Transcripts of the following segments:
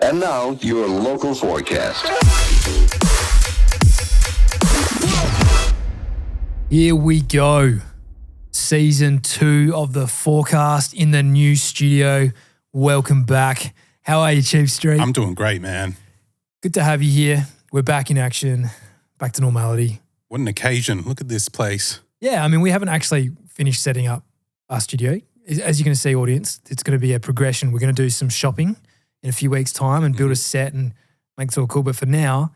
And now, your local forecast. Here we go. Season 2 of the forecast in the new studio. Welcome back. How are you, Chief Street? I'm doing great, man. Good to have you here. We're back in action, back to normality. What an occasion. Look at this place. Yeah, I mean, we haven't actually finished setting up our studio. As you're going to see, audience, it's going to be a progression. We're going to do some shopping in a few weeks' time and build a set and make it all cool. But for now,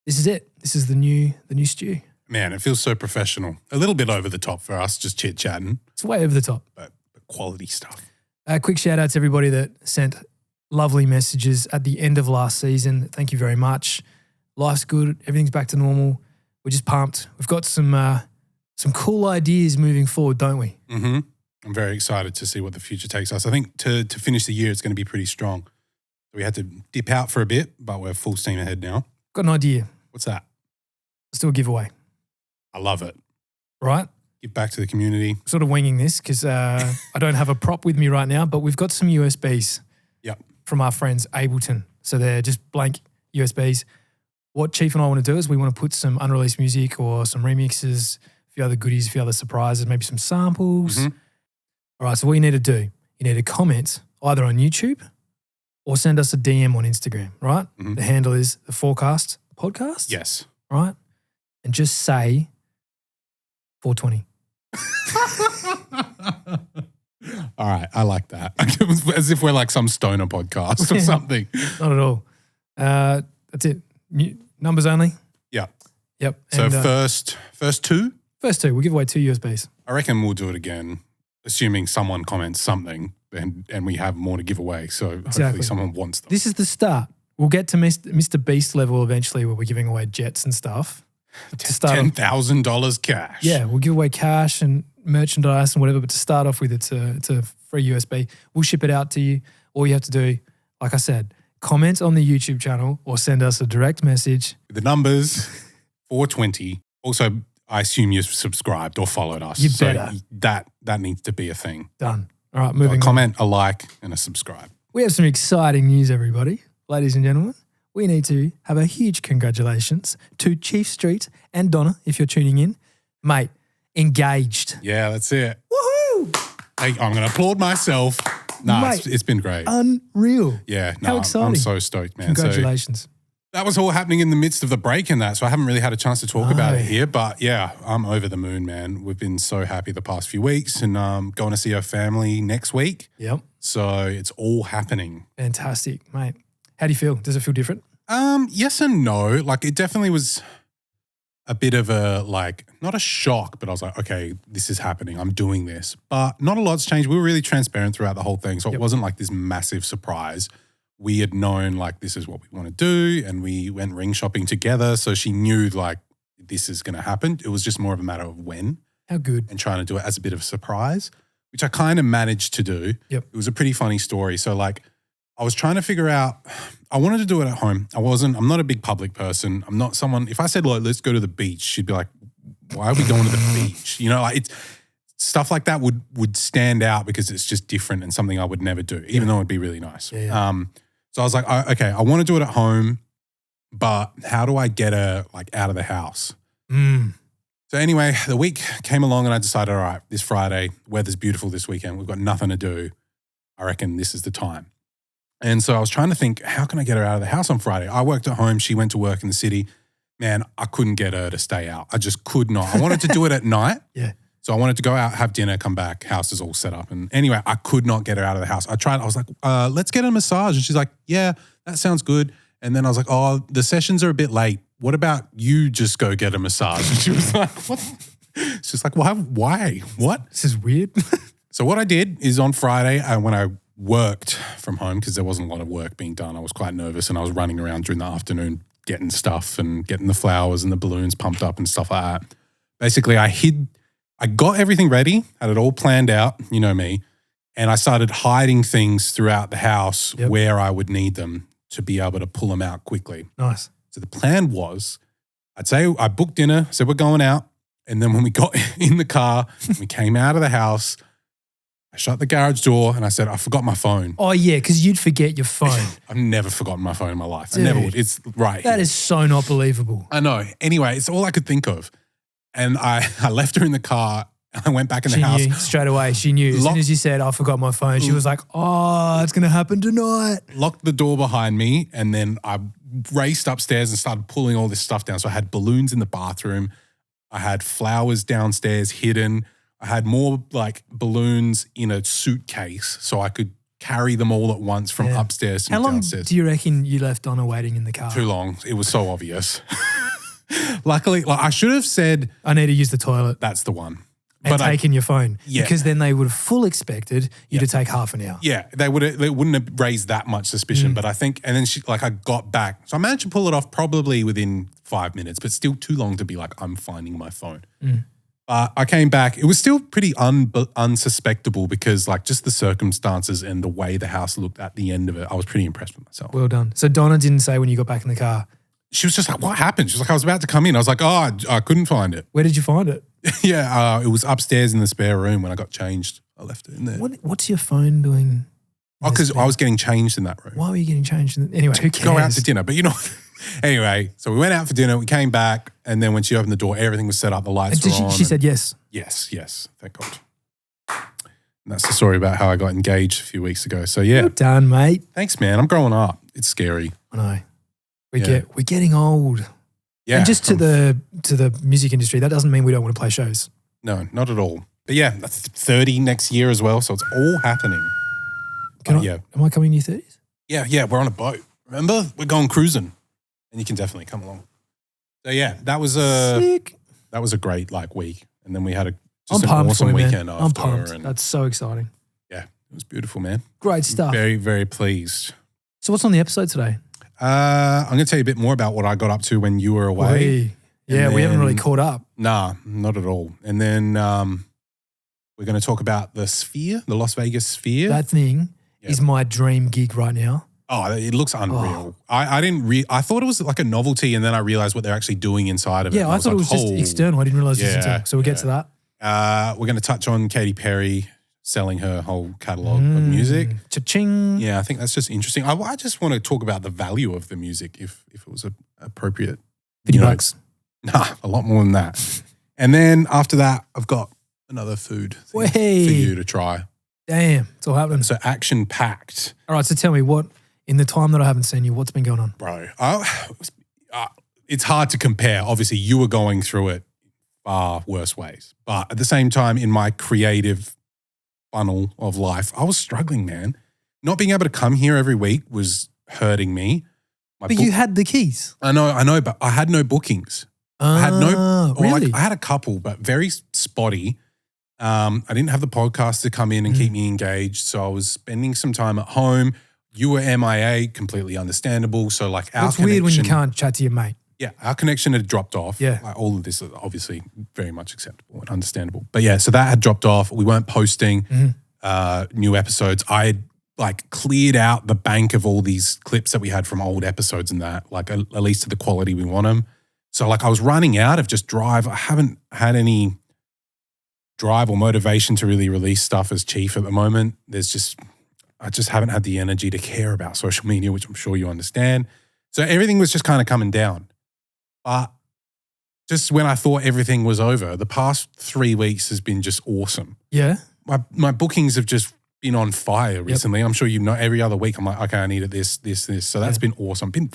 this is it. This is the new stew. Man, it feels so professional. A little bit over the top for us, just chit-chatting. It's way over the top. But quality stuff. Quick shout out to everybody that sent lovely messages at the end of last season. Thank you very much. Life's good. Everything's back to normal. We're just pumped. We've got some cool ideas moving forward, don't we? Mm-hmm. I'm very excited to see what the future takes us. I think to finish the year, it's going to be pretty strong. We had to dip out for a bit, but we're full steam ahead now. Got an idea. What's that? Let's do a giveaway. I love it. Right? Give back to the community. Sort of winging this because I don't have a prop with me right now, but we've got some USBs from our friends Ableton. So they're just blank USBs. What Chief and I want to do is we want to put some unreleased music or some remixes, a few other goodies, a few other surprises, maybe some samples. Mm-hmm. All right, so what you need to do, you need to comment either on YouTube or send us a DM on Instagram, right? Mm-hmm. The handle is The Forecast Podcast. Yes. Right? And just say 420. All right. I like that. As if we're like some stoner podcast or something. Not at all. That's it. Numbers only? Yeah. Yep. So And, first two? First two. We'll give away 2 USBs. I reckon we'll do it again, assuming someone comments something and we have more to give away. So hopefully someone wants them. This is the start. We'll get to Mr. Beast level eventually where we're giving away jets and stuff. To start $10,000 cash. Yeah, we'll give away cash and merchandise and whatever, but to start off with, it's a free USB. We'll ship it out to you. All you have to do, like I said, comment on the YouTube channel or send us a direct message. The numbers, 420. Also, I assume you've subscribed or followed us. You better. So that needs to be a thing. Done. All right, moving on. A comment, a like, and a subscribe. We have some exciting news, everybody. Ladies and gentlemen, we need to have a huge congratulations to Chief Street and Donna, if you're tuning in. Mate, engaged. Yeah, that's it. Woohoo! Hey, I'm going to applaud myself. No, Mate, it's been great. Unreal. Yeah, How exciting. I'm so stoked, man. Congratulations. So that was all happening in the midst of the break and that, so I haven't really had a chance to talk about it here. But yeah, I'm over the moon, man. We've been so happy the past few weeks and going to see our family next week. Yep. So it's all happening. Fantastic, mate. How do you feel? Does it feel different? Yes and no. Like it definitely was a bit of a not a shock, but I was like, okay, this is happening. I'm doing this. But not a lot's changed. We were really transparent throughout the whole thing. So it wasn't like this massive surprise. We had known like this is what we want to do and we went ring shopping together. So she knew like this is going to happen. It was just more of a matter of when. How good. And trying to do it as a bit of a surprise, which I kind of managed to do. Yep. It was a pretty funny story. So like I was trying to figure out, I wanted to do it at home. I'm not a big public person. I'm not someone, if I said like, let's go to the beach, she'd be like, why are we going to the beach? You know, like it's stuff like that would stand out because it's just different and something I would never do, even though it'd be really nice. Yeah. So I was like, okay, I want to do it at home, but how do I get her like out of the house? So anyway, the week came along and I decided, all right, this Friday, weather's beautiful this weekend. We've got nothing to do. I reckon this is the time. And so I was trying to think, how can I get her out of the house on Friday? I worked at home. She went to work in the city. Man, I couldn't get her to stay out. I just could not. I wanted to do it at night. Yeah. So I wanted to go out, have dinner, come back, house is all set up. And anyway, I could not get her out of the house. I was like, let's get a massage. And she's like, yeah, that sounds good. And then I was like, oh, the sessions are a bit late. What about you just go get a massage? And she was like, what? She's like, well, why? What? This is weird. So what I did is on Friday, when I worked from home, because there wasn't a lot of work being done, I was quite nervous and I was running around during the afternoon getting stuff and getting the flowers and the balloons pumped up and stuff like that. Basically, I got everything ready, had it all planned out, you know me, and I started hiding things throughout the house where I would need them to be able to pull them out quickly. Nice. So the plan was, I'd say I booked dinner, said we're going out, and then when we got in the car, we came out of the house, I shut the garage door and I said, I forgot my phone. Oh, yeah, because you'd forget your phone. I've never forgotten my phone in my life. Dude, I never would. It's right. That is so not believable. I know. Anyway, it's all I could think of. And I left her in the car. I went back in the house. She knew straight away. She knew. As soon as you said, I forgot my phone, she was like, oh, it's going to happen tonight. Locked the door behind me. And then I raced upstairs and started pulling all this stuff down. So I had balloons in the bathroom. I had flowers downstairs hidden. I had more like balloons in a suitcase so I could carry them all at once from upstairs to downstairs. How long do you reckon you left Donna waiting in the car? Too long. It was so obvious. Luckily, like I should have said, I need to use the toilet. That's the one. And taken your phone. Yeah. Because then they would have full expected you to take half an hour. Yeah, they wouldn't have raised that much suspicion. But I think, and then I got back. So I managed to pull it off probably within 5 minutes, but still too long to be like, I'm finding my phone. I came back. It was still pretty unsuspectable because like just the circumstances and the way the house looked at the end of it, I was pretty impressed with myself. Well done. So Donna didn't say when you got back in the car. She was just like, what happened? She was like, I was about to come in. I was like, oh, I couldn't find it. Where did you find it? Yeah, it was upstairs in the spare room when I got changed. I left it in there. What's your phone doing? Oh, because I was getting changed in that room. Why were you getting changed? Anyway, who cares? Go out to dinner, but you know. Anyway, so we went out for dinner. We came back, and then when she opened the door, everything was set up. The lights were on. She said yes. Yes. Thank God. And that's the story about how I got engaged a few weeks ago. So yeah, well done, mate. Thanks, man. I'm growing up. It's scary. I know. We're getting old. Yeah. And just to the music industry, that doesn't mean we don't want to play shows. No, not at all. But yeah, that's 30 next year as well. So it's all happening. Am I coming in your 30s? Yeah. We're on a boat. Remember? We're going cruising. And you can definitely come along. So yeah, that was a great like week. And then we had an awesome weekend after. I'm pumped. That's so exciting. Yeah, it was beautiful, man. Great stuff. Very, very pleased. So what's on the episode today? I'm going to tell you a bit more about what I got up to when you were away. We haven't really caught up. Nah, not at all. And then we're going to talk about the Sphere, the Las Vegas Sphere. That thing is my dream gig right now. Oh, it looks unreal. I thought it was like a novelty, and then I realized what they're actually doing inside of it. Yeah, I thought it was just external. I didn't realize it was internal. So we'll get to that. We're going to touch on Katy Perry selling her whole catalogue of music. Cha-ching. Yeah, I think that's just interesting. I just want to talk about the value of the music if it was appropriate. $50. Nah, a lot more than that. And then after that, I've got another food thing for you to try. Damn, it's all happening. So action-packed. All right, so tell me in the time that I haven't seen you, what's been going on? Bro, it's hard to compare. Obviously, you were going through it far worse ways. But at the same time, in my creative funnel of life, I was struggling, man. Not being able to come here every week was hurting me. But you had the keys. I know, but I had no bookings. I had really? I had a couple, but very spotty. I didn't have the podcast to come in and keep me engaged, so I was spending some time at home. You were MIA, completely understandable. So like our connection. It's weird when you can't chat to your mate. Yeah, our connection had dropped off. Yeah. Like all of this is obviously very much acceptable and understandable. But yeah, so that had dropped off. We weren't posting new episodes. I had like cleared out the bank of all these clips that we had from old episodes and that, like at least to the quality we want them. So like I was running out of just drive. I haven't had any drive or motivation to really release stuff as chief at the moment. I just haven't had the energy to care about social media, which I'm sure you understand. So everything was just kind of coming down. But just when I thought everything was over, the past 3 weeks has been just awesome. Yeah. My bookings have just been on fire recently. I'm sure you know every other week I'm like, okay, I needed this. So that's been awesome. I've been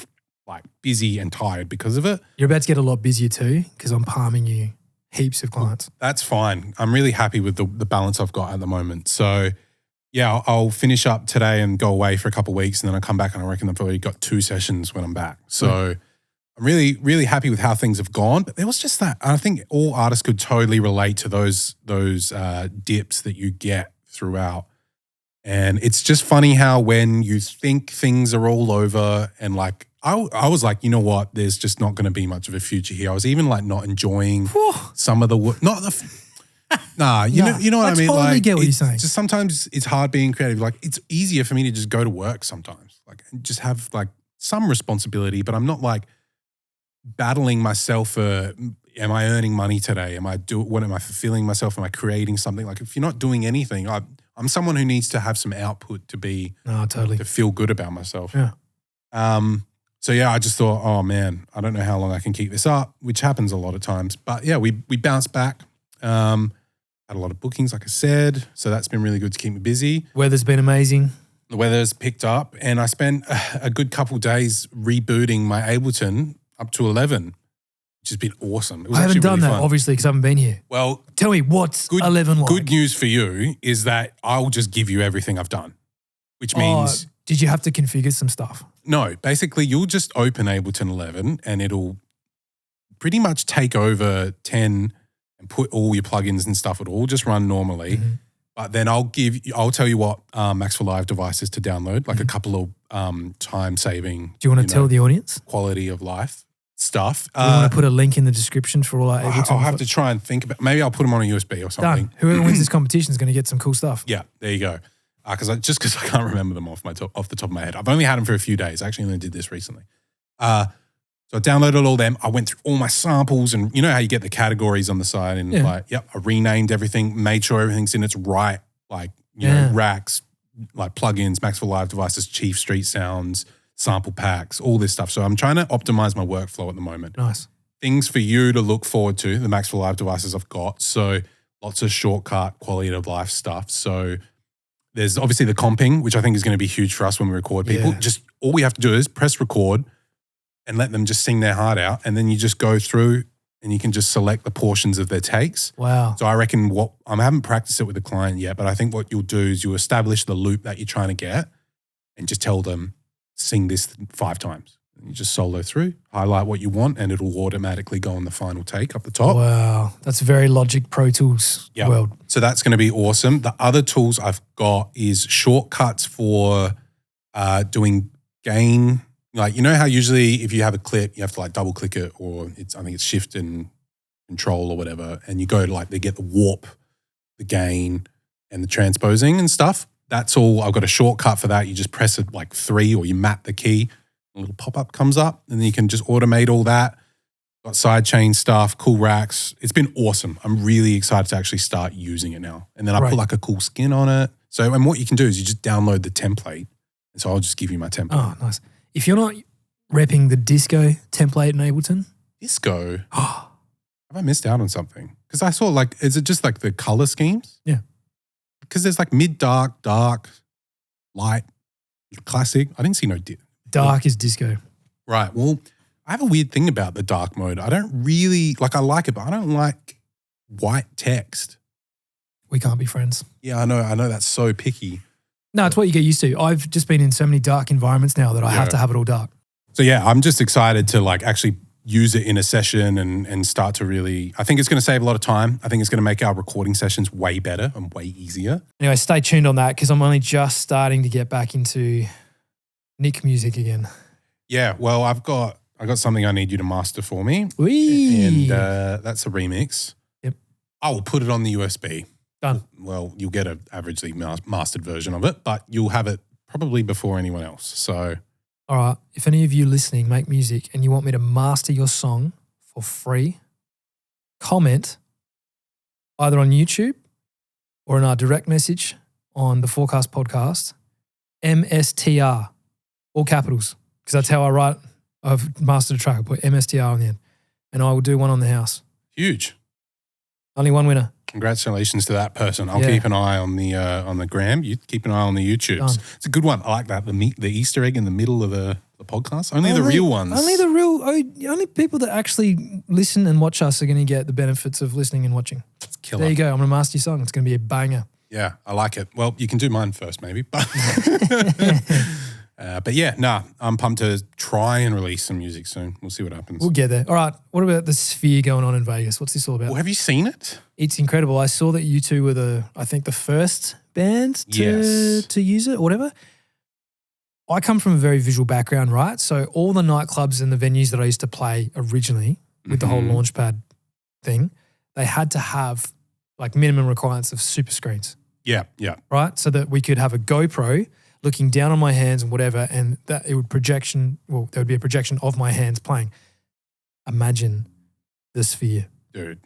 like busy and tired because of it. You're about to get a lot busier too because I'm palming you heaps of clients. That's fine. I'm really happy with the balance I've got at the moment. So yeah, I'll finish up today and go away for a couple of weeks and then I'll come back and I reckon I've already got 2 sessions when I'm back. So I'm really, really happy with how things have gone. But there was just that. I think all artists could totally relate to those dips that you get throughout. And it's just funny how when you think things are all over and like, I was like, you know what? There's just not going to be much of a future here. I was even like not enjoying some of the work. Not the, you know what I mean? I totally get what you're saying. Just sometimes it's hard being creative. Like it's easier for me to just go to work sometimes, like and just have like some responsibility. But I'm not like battling myself for. Am I earning money today? What am I fulfilling myself? Am I creating something? Like if you're not doing anything, I'm someone who needs to have some output to totally. to feel good about myself. Yeah. So yeah, I just thought, oh man, I don't know how long I can keep this up, which happens a lot of times. But yeah, we bounced back. Had a lot of bookings, like I said. So that's been really good to keep me busy. Weather's been amazing. The weather's picked up, and I spent a good couple days rebooting my Ableton up to 11, which has been awesome. It was I haven't actually done really that, fun. obviously, because I haven't been here. Well, Tell me, what's 11 like? Good news for you is that I'll just give you everything I've done, which means... Did you have to configure some stuff? No, basically you'll just open Ableton 11 and it'll pretty much take over 10 and put all your plugins and stuff. It'll all just run normally. Mm-hmm. But then I'll tell you what Max for Live devices to download, like a couple of time-saving. Do you want to tell the audience? Quality of life stuff. We want to put a link in the description for all our Ableton. I'll have to try and think about. Maybe I'll put them on a USB or something. Done. Whoever wins this competition is going to get some cool stuff. Yeah, there you go. Because I can't remember them off the top of my head. I've only had them for a few days. I actually only did this recently. So I downloaded all them. I went through all my samples, and you know how you get the categories on the side, and I renamed everything, made sure everything's in its right, like you know, racks, like plugins, Max for Live devices, Chief Street Sounds, sample packs, all this stuff. So I'm trying to optimize my workflow at the moment. Nice. Things for you to look forward to, the Max for Live devices I've got. So lots of shortcut quality of life stuff. So there's obviously the comping, which I think is going to be huge for us when we record people. Yeah. Just all we have to do is press record and let them just sing their heart out. And then you just go through and you can just select the portions of their takes. Wow. So I reckon I haven't practiced it with the client yet, but I think what you'll do is you establish the loop that you're trying to get and just tell them, sing this 5 times. And you just solo through, highlight what you want, and it'll automatically go on the final take up the top. Wow. That's very Logic Pro Tools world. So that's going to be awesome. The other tools I've got is shortcuts for doing gain. Like, you know how usually if you have a clip, you have to like double click it, or I think it's shift and control or whatever. And you go to like, they get the warp, the gain, and the transposing and stuff. That's all. I've got a shortcut for that. You just press it like 3, or you map the key. A little pop-up comes up, and then you can just automate all that. Got sidechain stuff, cool racks. It's been awesome. I'm really excited to actually start using it now. And then I put like a cool skin on it. So, and what you can do is you just download the template. And so I'll just give you my template. Oh, nice. If you're not repping the disco template in Ableton. Disco? Have I missed out on something? Because I saw like, is it just like the color schemes? Yeah. Because there's like mid-dark, dark, light, classic. I didn't see no dark is disco. Right. Well, I have a weird thing about the dark mode. I don't really, like I like it, but I don't like white text. We can't be friends. Yeah, I know that's so picky. No, it's what you get used to. I've just been in so many dark environments now that I have to have it all dark. So yeah, I'm just excited to like actually use it in a session and start to really, I think it's going to save a lot of time. I think it's going to make our recording sessions way better and way easier. Anyway, stay tuned on that because I'm only just starting to get back into Nick music again. Yeah, well, I've got something I need you to master for me. Whee! And that's a remix. Yep. I will put it on the USB. Done. Well, you'll get an averagely mastered version of it, but you'll have it probably before anyone else. So, all right, if any of you listening make music and you want me to master your song for free, comment either on YouTube or in our direct message on the Forecast Podcast, MSTR, all capitals, because that's how I write. I've mastered a track. I put MSTR on the end, and I will do one on the house. Huge. Only one winner. Congratulations to that person. I'll keep an eye on the gram. You keep an eye on the YouTubes. Done. It's a good one. I like that. The Easter egg in the middle of the podcast. Only the real ones. Only people that actually listen and watch us are going to get the benefits of listening and watching. It's killer. There you go. I'm going to master your song. It's going to be a banger. Yeah, I like it. Well, you can do mine first maybe. But yeah, I'm pumped to try and release some music soon. We'll see what happens. We'll get there. All right. What about the Sphere going on in Vegas? What's this all about? Well, have you seen it? It's incredible. I saw that you two were the first band to use it or whatever. I come from a very visual background, right? So all the nightclubs and the venues that I used to play originally with the whole Launchpad thing, they had to have like minimum requirements of super screens. Yeah, yeah. Right? So that we could have a GoPro looking down on my hands and whatever, and that it would there would be a projection of my hands playing. Imagine the Sphere. Dude,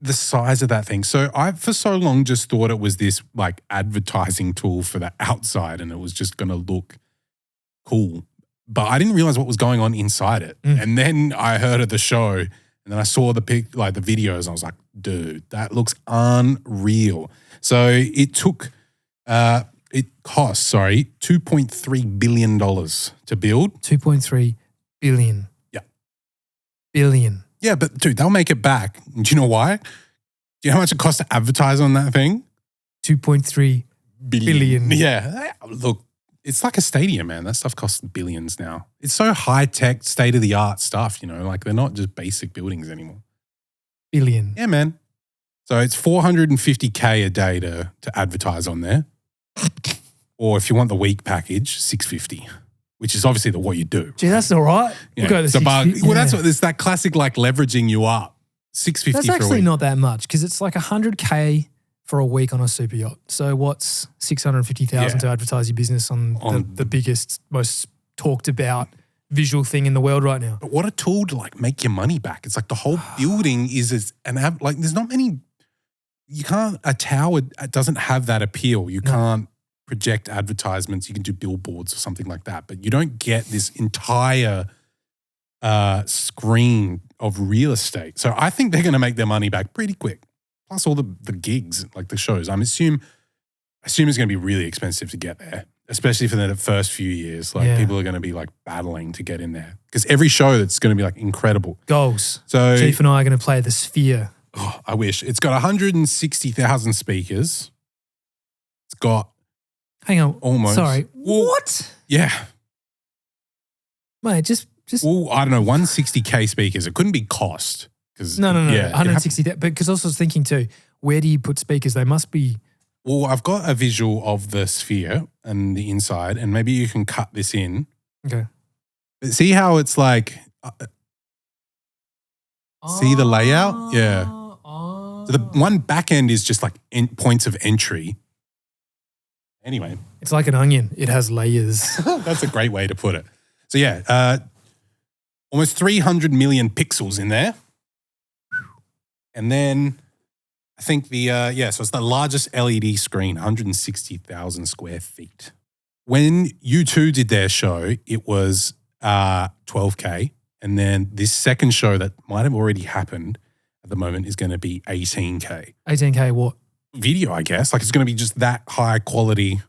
the size of that thing. So I, for so long, just thought it was this like advertising tool for the outside and it was just going to look cool. But I didn't realize what was going on inside it. And then I heard of the show and then I saw the videos and I was like, dude, that looks unreal. So it cost $2.3 billion to build. 2.3 billion. Yeah. Billion. Yeah, but dude, they'll make it back. Do you know why? Do you know how much it costs to advertise on that thing? 2.3 billion. Yeah. Look, it's like a stadium, man. That stuff costs billions now. It's so high-tech, state-of-the-art stuff, you know, like they're not just basic buildings anymore. Billion. Yeah, man. So it's $450K a day to advertise on there. Or if you want the week package, $650, which is obviously what you do. Gee, that's all right. Yeah. We'll go to Well, that's what it's that classic like leveraging you up. $650 That's for a actually week. not that much because it's like $100K for a week on a super yacht. So what's $650,000 to advertise your business on the biggest, most talked about visual thing in the world right now? But what a tool to like make your money back. It's like the whole building is like there's not many. You can't, a tower doesn't have that appeal. You can't project advertisements. You can do billboards or something like that, but you don't get this entire screen of real estate. So I think they're going to make their money back pretty quick. Plus all the gigs, like the shows. I assume it's going to be really expensive to get there, especially for the first few years. Like people are going to be like battling to get in there because every show that's going to be like incredible. Goals. So Chief and I are going to play the Sphere. Oh, I wish. It's got 160,000 speakers. It's got Hang on. almost. Sorry. Well, What? Yeah. Mate, just Well, I don't know, 160K speakers. It couldn't be cost. No. Yeah, 160. Because also I was thinking too, where do you put speakers? They must be. Well, I've got a visual of the Sphere and the inside, and maybe you can cut this in. Okay. But see how it's like, see the layout? Yeah. So the one back end is just like points of entry. Anyway. It's like an onion. It has layers. That's a great way to put it. So yeah, almost 300 million pixels in there. And then I think so it's the largest LED screen, 160,000 square feet. When U2 did their show, it was 12K. And then this second show that might have already happened at the moment is going to be 18K. 18K what? Video, I guess. Like it's going to be just that high quality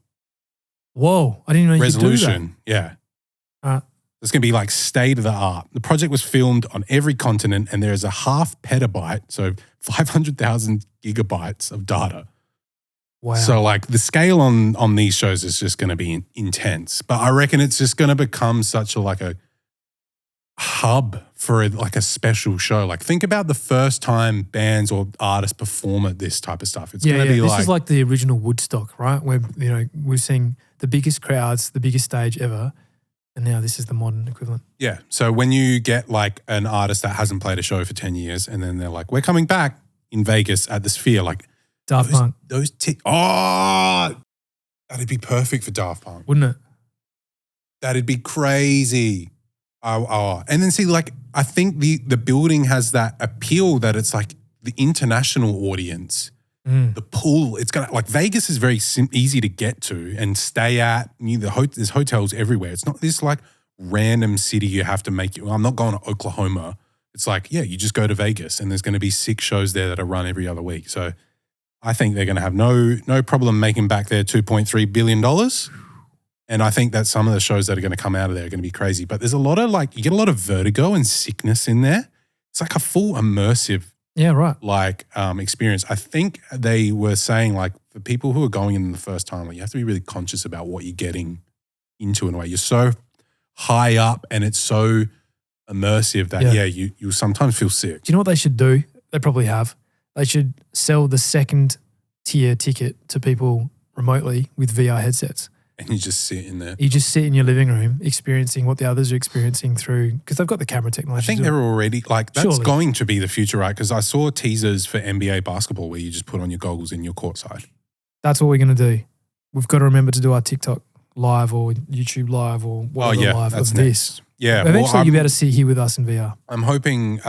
Whoa. I didn't know you resolution. could do that. Yeah. It's going to be like state of the art. The project was filmed on every continent and there is a 0.5 petabyte, so 500,000 gigabytes of data. Wow. So like the scale on these shows is just going to be intense. But I reckon it's just going to become such a hub for like a special show. Like think about the first time bands or artists perform at this type of stuff. It's going to be this is like the original Woodstock, right? Where we're seeing the biggest crowds, the biggest stage ever. And now this is the modern equivalent. Yeah. So when you get like an artist that hasn't played a show for 10 years and then they're like, we're coming back in Vegas at the Sphere, like Daft Punk. That'd be perfect for Daft Punk. Wouldn't it? That'd be crazy. And then see, like, I think the building has that appeal that it's like the international audience, the pool. It's gonna like Vegas is very easy to get to and stay at. There's hotels everywhere. It's not this like random city you have to make. I'm not going to Oklahoma. It's like, yeah, you just go to Vegas and there's going to be 6 shows there that are run every other week. So I think they're going to have no problem making back their $2.3 billion. And I think that some of the shows that are going to come out of there are going to be crazy. But there's a lot of like, you get a lot of vertigo and sickness in there. It's like a full immersive experience. I think they were saying like for people who are going in the first time, like you have to be really conscious about what you're getting into in a way. You're so high up and it's so immersive that you sometimes feel sick. Do you know what they should do? They probably have. They should sell the second tier ticket to people remotely with VR headsets. And you just sit in there. You just sit in your living room experiencing what the others are experiencing through, because they've got the camera technology. I think they're already, like, that's Surely. going to be the future, right? Because I saw teasers for NBA basketball where you just put on your goggles in your courtside. That's what we're going to do. We've got to remember to do our TikTok live or YouTube live or whatever live of this. Yeah. Eventually you'll be able to sit here with us in VR. I'm hoping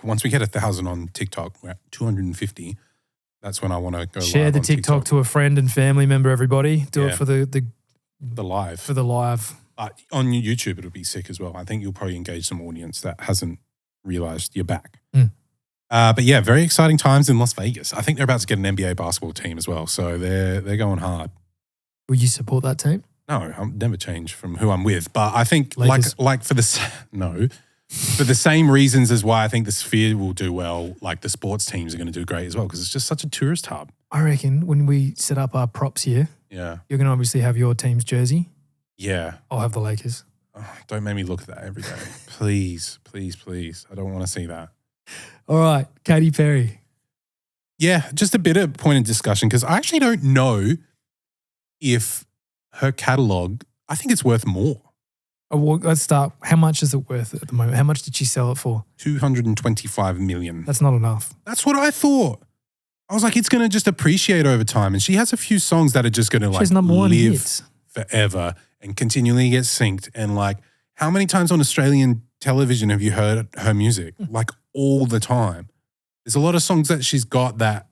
once we get 1,000 on TikTok, we're at 250. That's when I want to go Share live the on TikTok to a friend and family member, everybody. Do Yeah. it for the live. For the live. On YouTube, it'll be sick as well. I think you'll probably engage some audience that hasn't realized you're back. But yeah, very exciting times in Las Vegas. I think they're about to get an NBA basketball team as well. So they're going hard. Will you support that team? No, I'll never change from who I'm with. But I think Lakers. like for the same reasons as why I think the Sphere will do well, like the sports teams are going to do great as well because it's just such a tourist hub. I reckon when we set up our props here, you're going to obviously have your team's jersey. Yeah. I'll have the Lakers. Oh, don't make me look at that every day. Please, please, please. I don't want to see that. All right, Katy Perry. Yeah, just a bit of point of discussion because I actually don't know if her catalogue, I think it's worth more. Oh, well, let's start. How much is it worth at the moment? How much did she sell it for? 225 million. That's not enough. That's what I thought. I was like, it's going to just appreciate over time. And she has a few songs that are just going to like live hits forever and continually get synced. And like, how many times on Australian television have you heard her music? Like all the time. There's a lot of songs that she's got that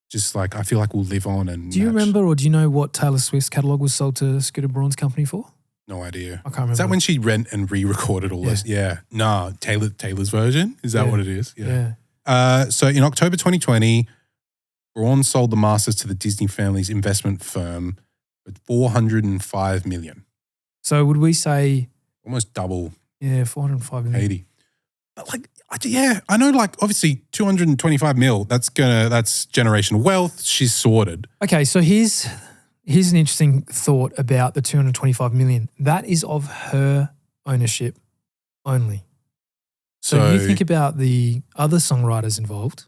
just like, I feel like will live on. And do you remember or do you know what Taylor Swift's catalogue was sold to Scooter Braun's company for? No idea. I can't remember. Is that when she rent and re-recorded all this? Yeah. Nah, Taylor's version? Is that what it is? Yeah. So in October 2020, Braun sold the masters to the Disney family's investment firm for $405 million. So would we say almost double? Yeah, $405 million. 80. But like, I know. Like, obviously, 225 mil. That's generational wealth. She's sorted. Okay, so here's an interesting thought about the 225 million. That is of her ownership only. So you think about the other songwriters involved.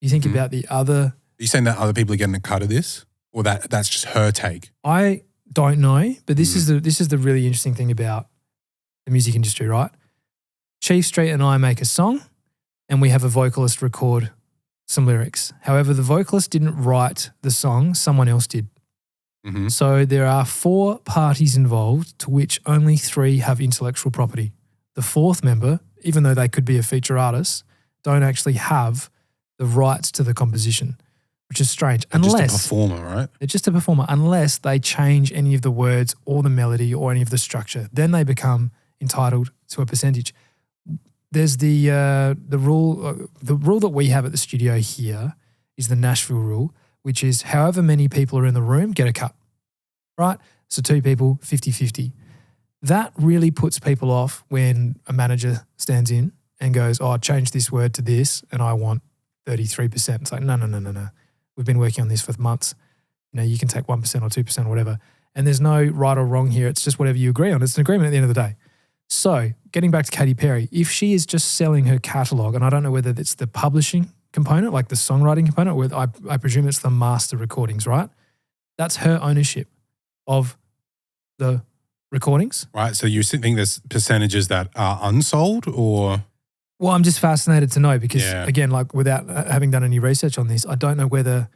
You think about the other. Are you saying that other people are getting a cut of this, or that's just her take? I don't know, but this is the really interesting thing about the music industry, right? Chief Street and I make a song, and we have a vocalist record some lyrics. However, the vocalist didn't write the song; someone else did. Mm-hmm. So there are 4 parties involved, to which only 3 have intellectual property. The 4th member, even though they could be a feature artist, don't actually have the rights to the composition, which is strange. They're just a performer, right? They're just a performer, unless they change any of the words or the melody or any of the structure. Then they become entitled to a percentage. There's the rule that we have at the studio here is the Nashville rule, which is however many people are in the room, get a cut, right? So 2 people, 50-50. That really puts people off when a manager stands in and goes, oh, change this word to this and I want 33%. It's like, no. We've been working on this for months. You know, you can take 1% or 2% or whatever. And there's no right or wrong here. It's just whatever you agree on. It's an agreement at the end of the day. So getting back to Katy Perry, if she is just selling her catalogue, and I don't know whether it's the publishing component, like the songwriting component, where I presume it's the master recordings, right? That's her ownership of the recordings. Right. So you think there's percentages that are unsold or? Well, I'm just fascinated to know because, again, like without having done any research on this, I don't know whether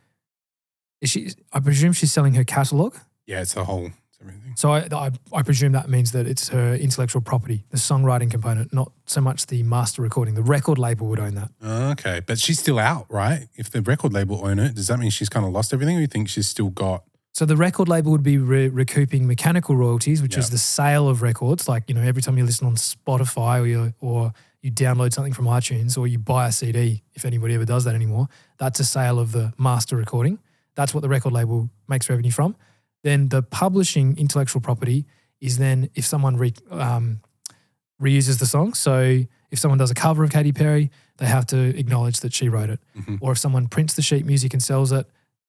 I presume she's selling her catalogue. Yeah, it's the whole everything. So I presume that means that it's her intellectual property, the songwriting component, not so much the master recording. The record label would own that. Okay, but she's still out, right? If the record label own it, does that mean she's kind of lost everything or you think she's still got? So the record label would be recouping mechanical royalties, which is the sale of records. Like, you know, every time you listen on Spotify or you download something from iTunes or you buy a CD, if anybody ever does that anymore, that's a sale of the master recording. That's what the record label makes revenue from. Then the publishing intellectual property is then if someone reuses the song. So if someone does a cover of Katy Perry, they have to acknowledge that she wrote it. Mm-hmm. Or if someone prints the sheet music and sells it,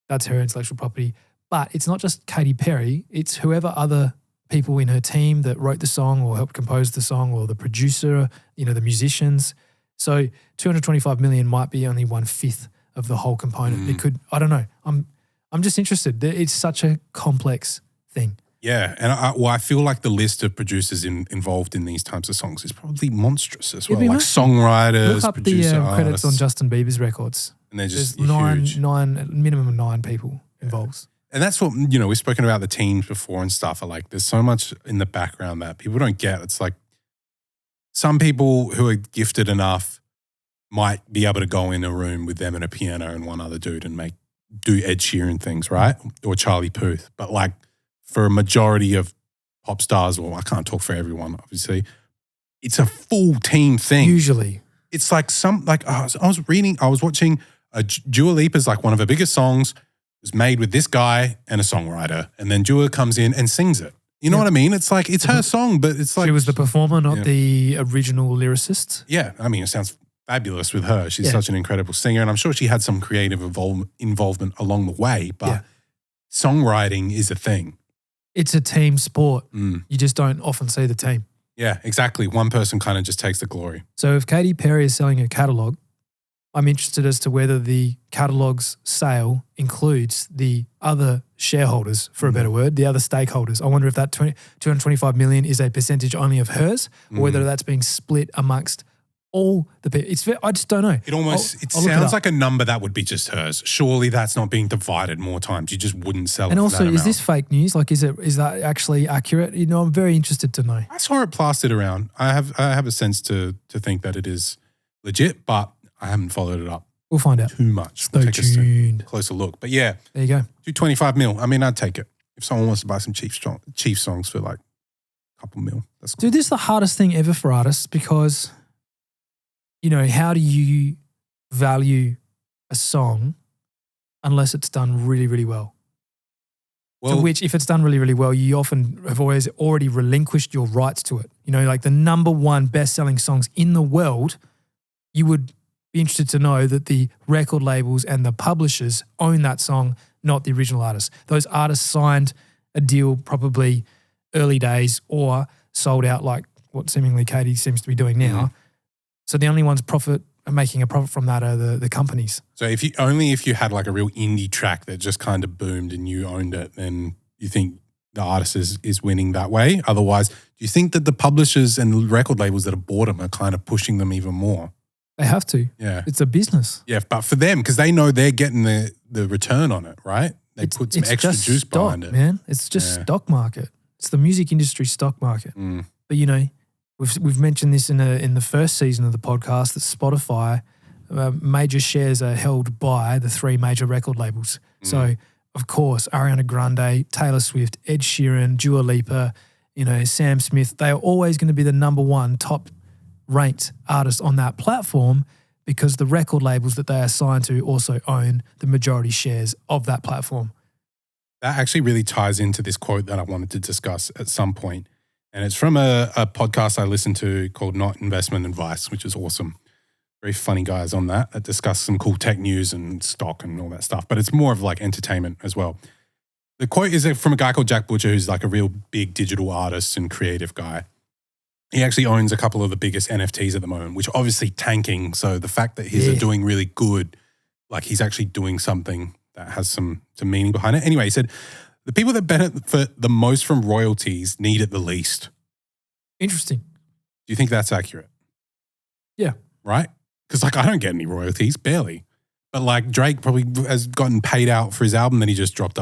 that's her intellectual property. But it's not just Katy Perry, it's whoever other people in her team that wrote the song or helped compose the song or the producer, you know, the musicians. So 225 million might be only 1/5 of the whole component. It could, I don't know. I'm just interested. It's such a complex thing. Yeah, and I feel like the list of producers involved in these types of songs is probably monstrous as well. Like songwriters, look up producer, the credits artists. on Justin Bieber's records. And they're just There's huge. minimum of 9 people involved. And that's what, you know, we've spoken about the teams before and stuff. Like there's so much in the background that people don't get. It's like some people who are gifted enough might be able to go in a room with them and a piano and one other dude and do Ed Sheeran things, right? Or Charlie Puth. But like for a majority of pop stars, well, I can't talk for everyone, obviously, it's a full team thing. Usually. It's like I was watching Dua Lipa's like one of her biggest songs was made with this guy and a songwriter. And then Dua comes in and sings it. You know what I mean? It's like, it's her song, but it's like. She was the performer, not the original lyricist. Yeah. I mean, it sounds fabulous with her. She's such an incredible singer. And I'm sure she had some creative involvement along the way, but songwriting is a thing. It's a team sport. You just don't often see the team. Yeah, exactly. One person kind of just takes the glory. So if Katy Perry is selling a catalogue, I'm interested as to whether the catalogue's sale includes the other shareholders, for a better word, the other stakeholders. I wonder if that 225 million is a percentage only of hers or whether that's being split amongst all the people. I just don't know. It sounds like a number that would be just hers. Surely that's not being divided more times. You just wouldn't sell it. And also, for that amount. Is this fake news? Like, is that actually accurate? You know, I'm very interested to know. I saw it plastered around. I have a sense to think that it is legit, but I haven't followed it up. We'll find out Too much. Stay tuned. A closer look. But yeah. There you go. 225 mil. I mean, I'd take it. If someone wants to buy some Chief songs for like a couple mil, that's cool. Dude, this is the hardest thing ever for artists because, you know, how do you value a song unless it's done really, really well? To which, if it's done really, really well, you often have already relinquished your rights to it. You know, like the number one best-selling songs in the world, you would be interested to know that the record labels and the publishers own that song, not the original artist. Those artists signed a deal probably early days or sold out like what seemingly Katy seems to be doing now. So the only ones making a profit from that are the companies. So if you had like a real indie track that just kind of boomed and you owned it, then you think the artist is winning that way? Otherwise, do you think that the publishers and record labels that have bought them are kind of pushing them even more? They have to. Yeah. It's a business. Yeah, but for them, because they know they're getting the return on it, right? They put some extra juice behind it. Man, it's just stock market. It's the music industry stock market. But you know, we've mentioned this in the first season of the podcast that Spotify major shares are held by the three major record labels. So of course, Ariana Grande, Taylor Swift, Ed Sheeran, Dua Lipa, you know, Sam Smith. They are always going to be the number one top ranked artists on that platform because the record labels that they are signed to also own the majority shares of that platform. That actually really ties into this quote that I wanted to discuss at some point. And it's from a podcast I listened to called Not Investment Advice, which is awesome. Very funny guys on that discuss some cool tech news and stock and all that stuff. But it's more of like entertainment as well. The quote is from a guy called Jack Butcher, who's like a real big digital artist and creative guy. He actually owns a couple of the biggest NFTs at the moment, which are obviously tanking. So the fact that he's doing really good, like he's actually doing something that has some meaning behind it. Anyway, he said, the people that benefit the most from royalties need it the least. Interesting. Do you think that's accurate? Yeah. Right? Because like I don't get any royalties, barely. But like Drake probably has gotten paid out for his album that he just dropped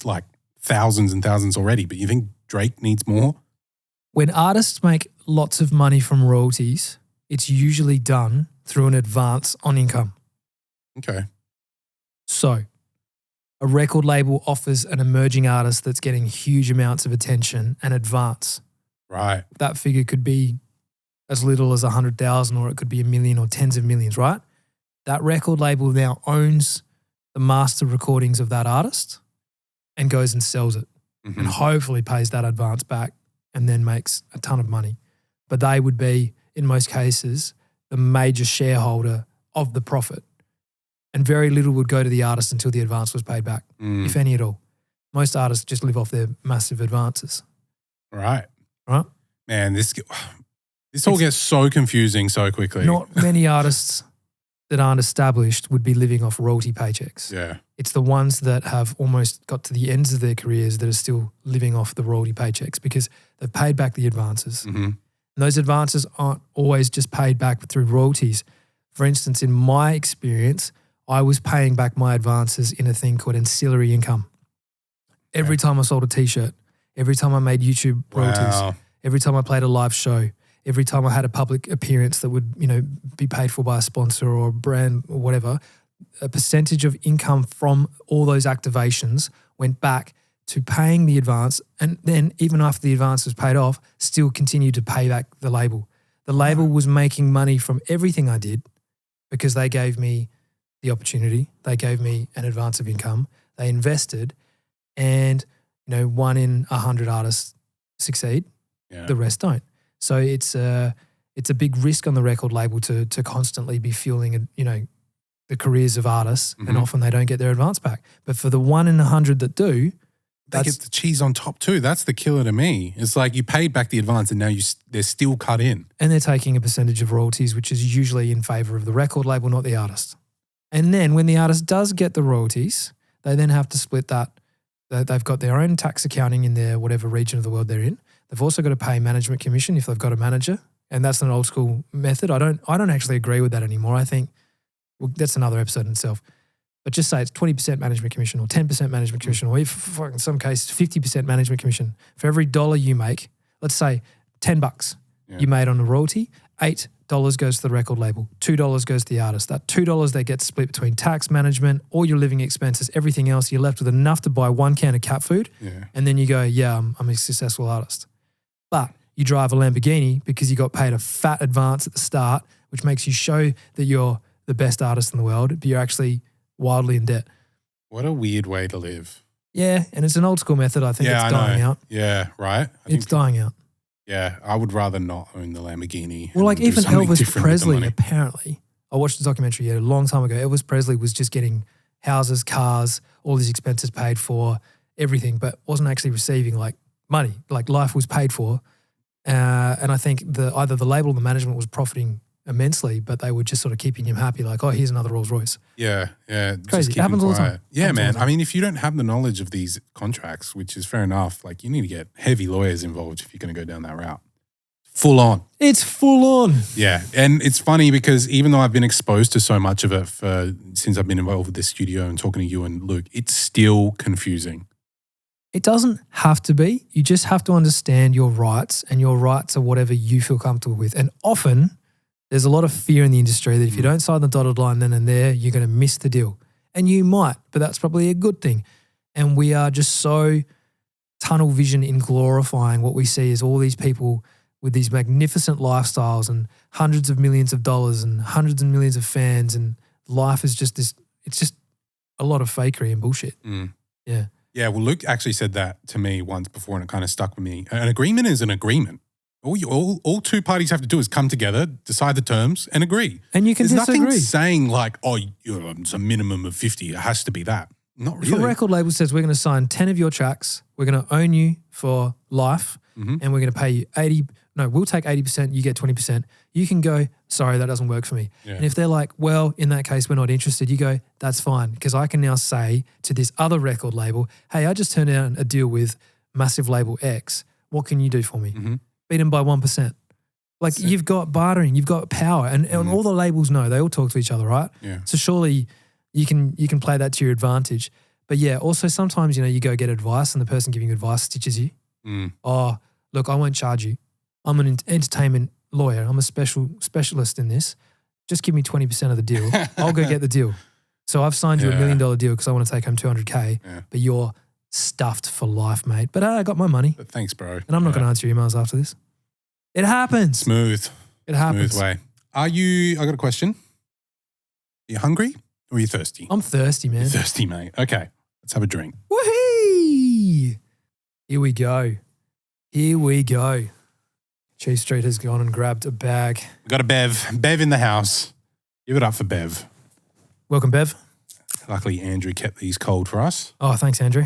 like thousands and thousands already. But you think Drake needs more? When artists make lots of money from royalties, it's usually done through an advance on income. Okay. So a record label offers an emerging artist that's getting huge amounts of attention an advance. Right. That figure could be as little as 100,000 or it could be $1 million or tens of millions, right? That record label now owns the master recordings of that artist and goes and sells it and hopefully pays that advance back and then makes a ton of money. But they would be, in most cases, the major shareholder of the profit. And very little would go to the artist until the advance was paid back, if any at all. Most artists just live off their massive advances. Right. Right? Man, this all gets so confusing so quickly. Not many artists that aren't established would be living off royalty paychecks. Yeah. It's the ones that have almost got to the ends of their careers that are still living off the royalty paychecks because they've paid back the advances. And those advances aren't always just paid back through royalties. For instance, in my experience, I was paying back my advances in a thing called ancillary income. Every time I sold a t-shirt, every time I made YouTube royalties, every time I played a live show, every time I had a public appearance that would, be paid for by a sponsor or a brand or whatever, a percentage of income from all those activations went back to paying the advance, and then even after the advance was paid off, still continued to pay back the label. The label was making money from everything I did because they gave me the opportunity. They gave me an advance of income. They invested, and 1 in 100 artists succeed. Yeah. The rest don't. So it's a big risk on the record label to constantly be fueling the careers of artists, and often they don't get their advance back. But for the 1 in 100 that do, they get the cheese on top too. That's the killer to me. It's like you paid back the advance and now they're still cut in. And they're taking a percentage of royalties, which is usually in favour of the record label, not the artist. And then when the artist does get the royalties, they then have to split that. They've got their own tax accounting in their whatever region of the world they're in. They've also got to pay management commission if they've got a manager. And that's an old school method. I don't actually agree with that anymore. I think that's another episode in itself. But just say it's 20% management commission or 10% management commission, or if in some cases 50% management commission. For every dollar you make, let's say $10 you made on a royalty, $8 goes to the record label, $2 goes to the artist. That $2 they get split between tax, management, all your living expenses, everything else. You're left with enough to buy 1 can of cat food, and then you go, I'm a successful artist. But you drive a Lamborghini because you got paid a fat advance at the start, which makes you show that you're the best artist in the world, but you're actually wildly in debt. What a weird way to live. Yeah, and it's an old school method. I think it's dying out. Yeah, right? It's dying out. Yeah, I would rather not own the Lamborghini. Well, like even Elvis Presley, apparently, I watched a documentary a long time ago. Elvis Presley was just getting houses, cars, all his expenses paid for, everything, but wasn't actually receiving like money. Like life was paid for. And I think either the label or the management was profiting immensely, but they were just sort of keeping him happy, like, oh, here's another Rolls Royce. Yeah. Crazy. It happens all the time. Yeah, man. I mean, if you don't have the knowledge of these contracts, which is fair enough, like you need to get heavy lawyers involved if you're going to go down that route. Full on. It's full on. Yeah. And it's funny because even though I've been exposed to so much of it since I've been involved with this studio and talking to you and Luke, it's still confusing. It doesn't have to be. You just have to understand your rights, and your rights are whatever you feel comfortable with. And often there's a lot of fear in the industry that if you don't sign the dotted line then and there, you're going to miss the deal. And you might, but that's probably a good thing. And we are just so tunnel vision in glorifying what we see as all these people with these magnificent lifestyles and hundreds of millions of dollars and hundreds of millions of fans, and life is just this, it's just a lot of fakery and bullshit. Yeah. Yeah, well, Luke actually said that to me once before, and it kind of stuck with me. An agreement is an agreement. All two parties have to do is come together, decide the terms, and agree. And you can There's disagree. nothing saying like, oh, it's a minimum of 50. It has to be that. Not really. If a record label says we're going to sign 10 of your tracks, we're going to own you for life, and we're going to pay you we'll take 80%, you get 20%. You can go, sorry, that doesn't work for me. Yeah. And if they're like, well, in that case, we're not interested, you go, that's fine, because I can now say to this other record label, hey, I just turned down a deal with massive label X. What can you do for me? Beat them by 1%. Like you've got bartering, you've got power, and all the labels know, they all talk to each other, right? Yeah. So surely you can play that to your advantage. But yeah, also sometimes, you go get advice and the person giving you advice stitches you. Oh, look, I won't charge you. I'm an entertainment lawyer. I'm a specialist in this. Just give me 20% of the deal. I'll go get the deal. So I've signed you $1 million deal because I want to take home 200K, but you're stuffed for life, mate. But I got my money. But thanks, bro. And I'm not going to answer your emails after this. It happens. Smooth. It happens. Smooth way. I got a question. Are you hungry or are you thirsty? I'm thirsty, man. You're thirsty, mate. Okay. Let's have a drink. Woohoo! Here we go. Here we go. Cheese Street has gone and grabbed a bag. We got a Bev. Bev in the house. Give it up for Bev. Welcome, Bev. Luckily, Andrew kept these cold for us. Oh, thanks, Andrew.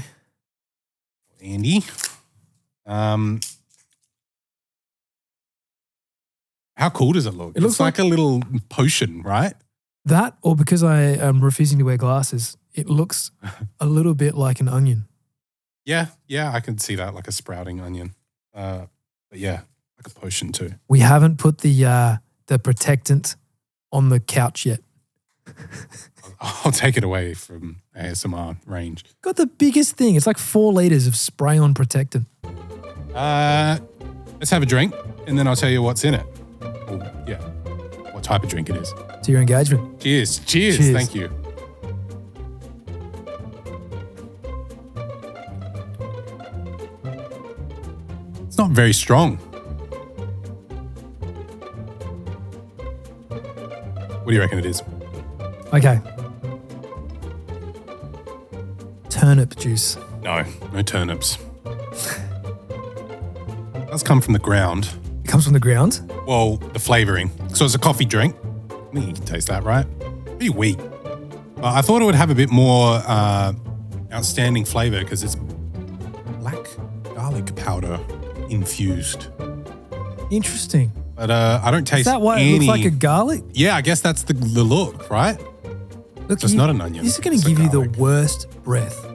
Andy. How cool does it look? It looks it's like a little potion, right? That, or because I am refusing to wear glasses, it looks a little bit like an onion. Yeah, I can see that, like a sprouting onion. But yeah, like a potion too. We haven't put the protectant on the couch yet. I'll take it away from ASMR range. Got the biggest thing. It's like 4 liters of spray-on protectant. That Let's have a drink, and then I'll tell you what's in it. Or, yeah, what type of drink it is. To your engagement. Cheers. Cheers. Cheers. Thank you. It's not very strong. What do you reckon it is? Okay. Turnip juice. No turnips. It does come from the ground. It comes from the ground? Well, the flavoring. So it's a coffee drink. I think you can taste that, right? Pretty weak. But I thought it would have a bit more outstanding flavor because it's black garlic powder infused. Interesting. But I don't taste Is that why any... it looks like a garlic? Yeah, I guess that's the look, right? Look, So it's not an onion. This is going to It's a give you the garlic. worst breath.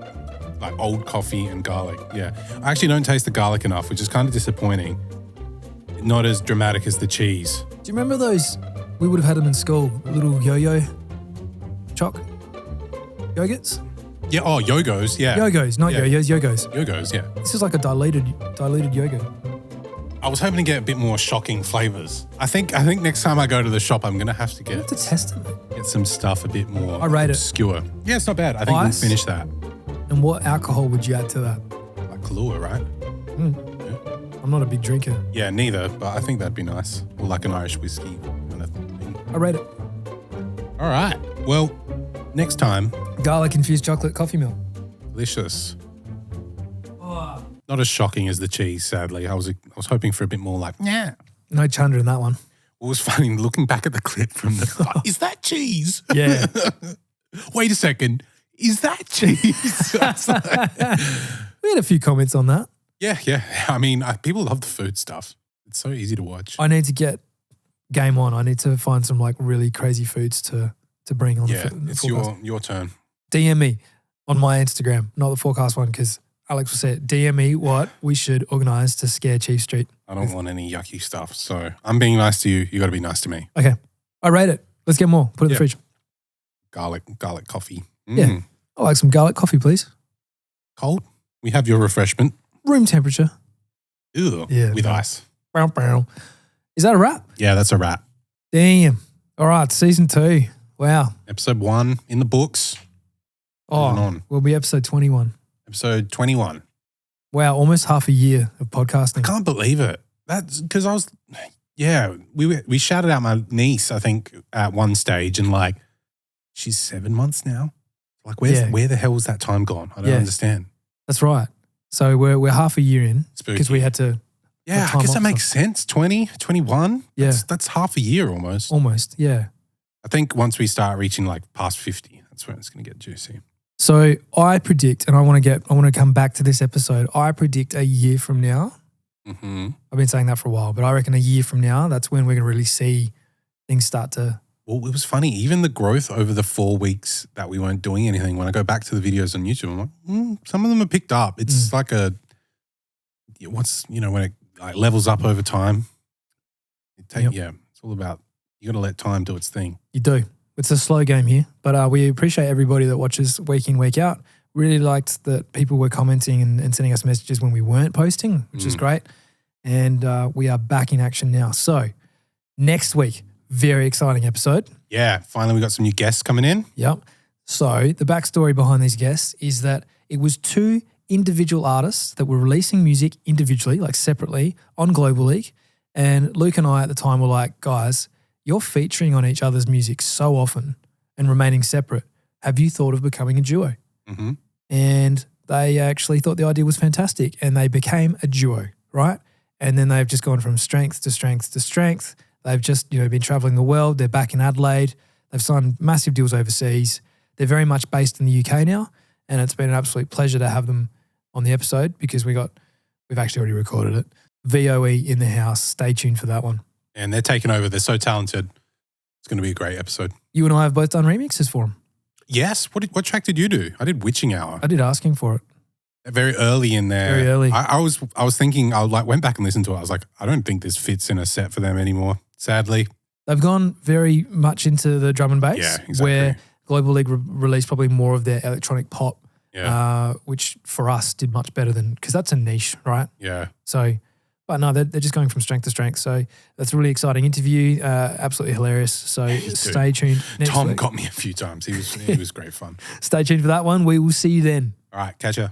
Like old coffee and garlic. Yeah. I actually don't taste the garlic enough, which is kind of disappointing. Not as dramatic as the cheese. Do you remember those? We would have had them in school. Little yo-yo choc yogurts. Yeah. Oh, Yogos. Yeah. Yogos, not Yeah. yo-yos. Yogos. Yogos. Yeah. This is like a diluted yogo. I was hoping to get a bit more shocking flavors. I think next time I go to the shop, I'm gonna have to You have get to test it. get some stuff a bit more I rate it. obscure. Yeah, it's not bad. I think we'll Ice? finish that. And what alcohol would you add to that? Like Kahlua, right? I'm not a big drinker. Yeah, neither. But I think that'd be nice. Or like an Irish whiskey kind of thing. I rate it. All right. Well, next time, Garlic infused chocolate coffee milk. delicious. Not as shocking as the cheese, sadly. I was hoping for a bit more like, yeah. No chunder in that one. It was funny looking back at the clip from the. Is that cheese? Yeah. Wait a second. Is that cheese? I was like, We had a few comments on that. yeah. I mean, people love the food stuff. It's so easy to watch. I need to get game on. I need to find some like really crazy foods to bring on Yeah, the it's forecast. your turn. DM me on my Instagram, not the forecast one, because Alex will say it. DM me what we should organise to scare Chief Street. I don't want any yucky stuff. So I'm being nice to you. You got to be nice to me. Okay. I rate it. Let's get more. Put it in the Yeah. fridge. Garlic coffee. Yeah. I like some garlic coffee, please. Cold. We have your refreshment. Room temperature. Ew. Yeah, With no. ice. Bow, bow. Is that a wrap? Yeah, that's a wrap. Damn. All right. Season 2. Wow. Episode 1 in the books. Moving on. We'll be episode 21. Episode 21. Wow. Almost half a year of podcasting. Can't believe it. That's because we shouted out my niece, I think, at one stage, and like, she's 7 months now. Like, where the hell was that time gone? I don't Yeah. understand. That's right. So we're half a year in Spooky. because we had to Yeah, time I guess off that makes sense. 20, 21. Yeah. That's half a year almost. almost. Yeah. I think once we start reaching like past 50, that's when it's going to get juicy. So I predict, and I want to come back to this episode. I predict a year from now. Mm-hmm. I've been saying that for a while, but I reckon a year from now, that's when we're going to really see things start to. Well, it was funny. Even the growth over the 4 weeks that we weren't doing anything, when I go back to the videos on YouTube, I'm like, some of them are picked up. It's like when it like levels up over time. Yep. Yeah, it's all about, you got to let time do its thing. You do. It's a slow game here, but we appreciate everybody that watches week in, week out. Really liked that people were commenting and sending us messages when we weren't posting, which is great. And we are back in action now. So next week, very exciting episode. Yeah, finally we got some new guests coming in. Yep. So the backstory behind these guests is that it was 2 individual artists that were releasing music individually, like separately, on Global League. And Luke and I at the time were like, guys, you're featuring on each other's music so often and remaining separate. Have you thought of becoming a duo? Mm-hmm. And they actually thought the idea was fantastic and they became a duo, right? And then they've just gone from strength to strength to strength. They've just, been traveling the world. They're back in Adelaide. They've signed massive deals overseas. They're very much based in the UK now. And it's been an absolute pleasure to have them on the episode because we've actually already recorded it. VOE in the house. Stay tuned for that one. And they're taking over. They're so talented. It's going to be a great episode. You and I have both done remixes for them. Yes. What track did you do? I did Witching Hour. I did asking for it. Very early in there. Very early. I was thinking, went back and listened to it. I was like, I don't think this fits in a set for them anymore, sadly. They've gone very much into the drum and bass. Yeah, exactly. Where Global League released probably more of their electronic pop, Yeah. which for us did much better than, because that's a niche, right? Yeah. So But no, they're just going from strength to strength. So that's a really exciting interview. Absolutely hilarious. So stay tuned next Tom week. got me a few times. He was great fun. Stay tuned for that one. We will see you then. All right, catch ya.